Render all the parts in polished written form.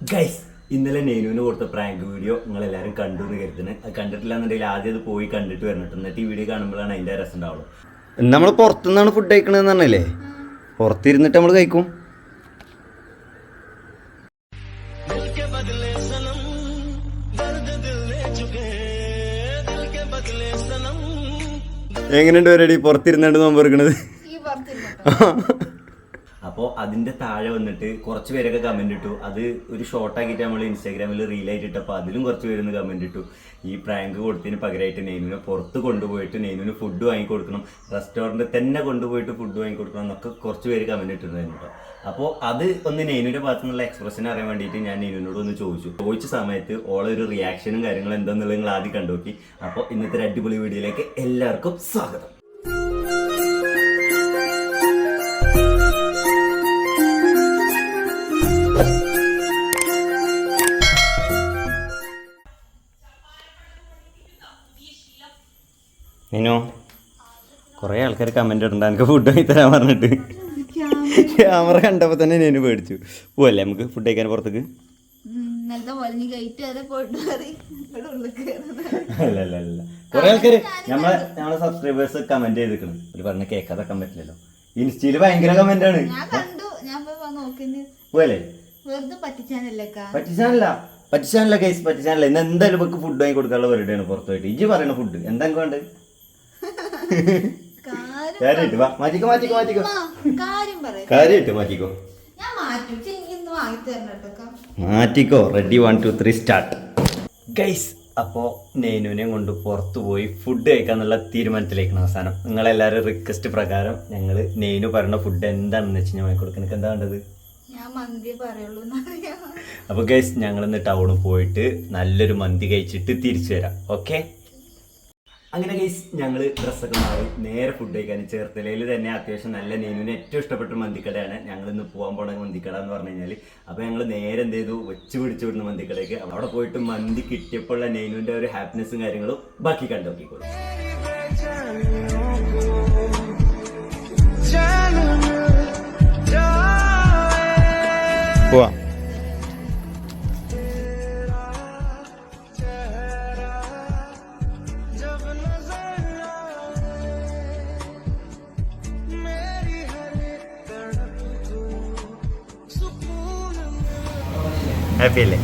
Guys ഇന്നലെ നെയ്നുവിന് കൊടുത്ത prank video നിങ്ങൾ എല്ലാവരും കണ്ടു എന്ന് കരുതുന്നത്. അത് കണ്ടിട്ടില്ല എന്നുണ്ടെങ്കിൽ ആദ്യം അത് പോയി കണ്ടിട്ട് വരണിട്ട്, എന്നിട്ട് ഈ വീഡിയോ കാണുമ്പോഴാണ് അതിൻ്റെ രസം ഉണ്ടാവുള്ളൂ. നമ്മൾ പുറത്തുനിന്നാണ് ഫുഡ് കഴിക്കണമെന്ന് പറഞ്ഞല്ലേ, പുറത്തിരുന്നിട്ട് നമ്മൾ കഴിക്കും. എങ്ങനെയുണ്ട് പരിപാടി പുറത്തിരുന്നാണ്ട് നോമ്പ് എടുക്കണത്? അപ്പോൾ അതിൻ്റെ താഴെ വന്നിട്ട് കുറച്ച് പേരൊക്കെ കമൻറ്റ് ഇട്ടു. അത് ഒരു ഷോർട്ടാക്കിയിട്ട് നമ്മൾ ഇൻസ്റ്റാഗ്രാമിൽ റീലായിട്ട് ഇട്ടപ്പോൾ അതിലും കുറച്ച് പേരൊന്ന് കമൻറ്റ് ഇട്ടു. ഈ പ്രാങ്ക് കൊടുത്തതിന് പകരമായിട്ട് നെയ്നുവിനെ പുറത്ത് കൊണ്ടുപോയിട്ട് നെയ്നുവിന് ഫുഡ് വാങ്ങിക്കൊടുക്കണം, റെസ്റ്റോറൻറ്റിൽ തന്നെ കൊണ്ടുപോയിട്ട് ഫുഡ് വാങ്ങിക്കൊടുക്കണം എന്നൊക്കെ കുറച്ച് പേര് കമൻറ്റ് ഇട്ടിട്ടുണ്ടായിരുന്നു കേട്ടോ. അപ്പോൾ അത് ഒന്ന് നെയ്നുവിൻ്റെ ഭാഗത്തു നിന്നുള്ള എക്സ്പ്രഷൻ അറിയാൻ വേണ്ടിയിട്ട് ഞാൻ നെയ്നുവിനോട് ഒന്ന് ചോദിച്ച സമയത്ത് ഓളൊരു റിയാക്ഷനും കാര്യങ്ങളും എന്താണെന്നുള്ളത് നിങ്ങൾ ആദ്യം കണ്ടുനോക്കി. അപ്പോൾ ഇന്നത്തെ ഒരു അടിപൊളി വീഡിയോയിലേക്ക് എല്ലാവർക്കും സ്വാഗതം. നീനോ കുറേ ആൾക്കാർ കമൻറ്റ് ഇടണ്ട എനിക്ക് ഫുഡ് വാങ്ങി തരാൻ പറഞ്ഞിട്ട്. ക്യാമറ കണ്ടപ്പോൾ തന്നെ ഞാൻ പേടിച്ചു. പോവല്ലേ നമുക്ക് ഫുഡ് കഴിക്കാൻ പുറത്തേക്ക്? അല്ല അല്ല അല്ല, കുറേ ആൾക്കാർ നമ്മളെ സബ്സ്ക്രൈബേഴ്സ് കമൻറ്റ് ചെയ്തിരിക്കണം. ഒരു പറഞ്ഞ കേൾക്കാതാക്കാൻ പറ്റില്ലല്ലോ. ഇൻസ്റ്റയിൽ ഭയങ്കര കമന്റ് ആണ്. പോവല്ലേ? പറ്റിച്ചാനല്ല ഗൈസ്, പറ്റിച്ചാനല്ല. ഇന്ന് എന്തായാലും നമുക്ക് ഫുഡ് വാങ്ങി കൊടുക്കാനുള്ള പരിപാടിയാണ് പുറത്ത് പോയിട്ട്. ഇജ്ജ് പറയണ ഫുഡ് എന്താ വേണ്ടത്? കാര്യമായിട്ട് മാറ്റിക്കോ. Ready 1 2 3 start. ഗൈസ് അപ്പോൾ നെയ്നുവിനെ കൊണ്ട് പുറത്തു പോയി ഫുഡ് കഴിക്കാന്നുള്ള തീരുമാനത്തിലേക്കാണ് അവസാനം. നിങ്ങളെല്ലാവരും റിക്വസ്റ്റ് പ്രകാരം ഞങ്ങൾ നെയ്നു പറയുന്ന ഫുഡ് എന്താണെന്ന് വെച്ച് ഞാൻ വാങ്ങിക്കൊടുക്കാൻ. എനിക്ക് എന്താ വേണ്ടത്? അപ്പോൾ ഗൈസ് ഞങ്ങളിന്ന് ടൗണിൽ പോയിട്ട് നല്ലൊരു മന്തി കഴിച്ചിട്ട് തിരിച്ചു വരാം. ഓക്കെ? അങ്ങനെ ഗൈസ് ഞങ്ങൾ ഡ്രസ്സൊക്കെ മാറി നേരെ ഫുഡ് കഴിക്കാൻ. ചേർത്തലയിൽ തന്നെ അത്യാവശ്യം നല്ല നെയ്നുവിന് ഏറ്റവും ഇഷ്ടപ്പെട്ട മന്തിക്കടയാണ് ഞങ്ങളിന്ന് പോകാൻ പോണ മന്തിക്കട എന്ന് പറഞ്ഞു കഴിഞ്ഞാൽ. അപ്പോൾ ഞങ്ങൾ നേരെ എന്ത് ചെയ്തു, വെച്ച് പിടിച്ചു വിടുന്ന മന്തിക്കടയ്ക്ക്. അവിടെ പോയിട്ട് മന്തി കിട്ടിയപ്പോഴുള്ള നെയ്നുവിൻ്റെ ഒരു ഹാപ്പിനെസ്സും കാര്യങ്ങളും ബാക്കി കണ്ടു നോക്കിക്കോളൂ. പോവാം. ഹാപ്പി അല്ലേ?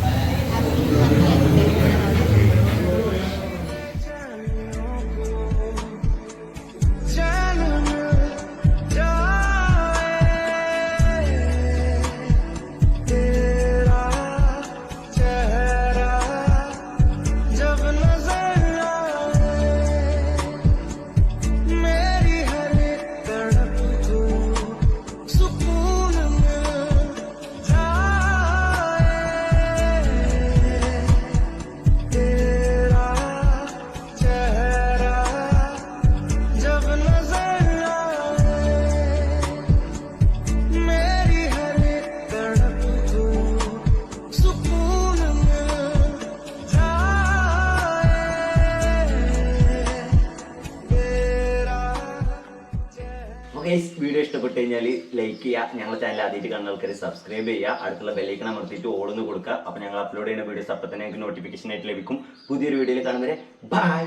വീഡിയോ ഇഷ്ടപ്പെട്ട് കഴിഞ്ഞാൽ ലൈക്ക് ചെയ്യുക, ഞങ്ങളുടെ ചാനൽ ആദ്യമായിട്ട് കാണുന്ന ആൾക്കാർ സബ്സ്ക്രൈബ് ചെയ്യുക, അടുത്തുള്ള ബെല്ലൈക്കൺ അമർത്തിയിട്ട് ഓളൊന്ന് കൊടുക്കുക. അപ്പോൾ ഞങ്ങൾ അപ്ലോഡ് ചെയ്യുന്ന വീഡിയോസ് അപ്പോൾ തന്നെ ഞങ്ങൾക്ക് നോട്ടിഫിക്കേഷൻ ആയിട്ട് ലഭിക്കും. പുതിയൊരു വീഡിയോയിൽ കാണുന്നവരെ ബൈ.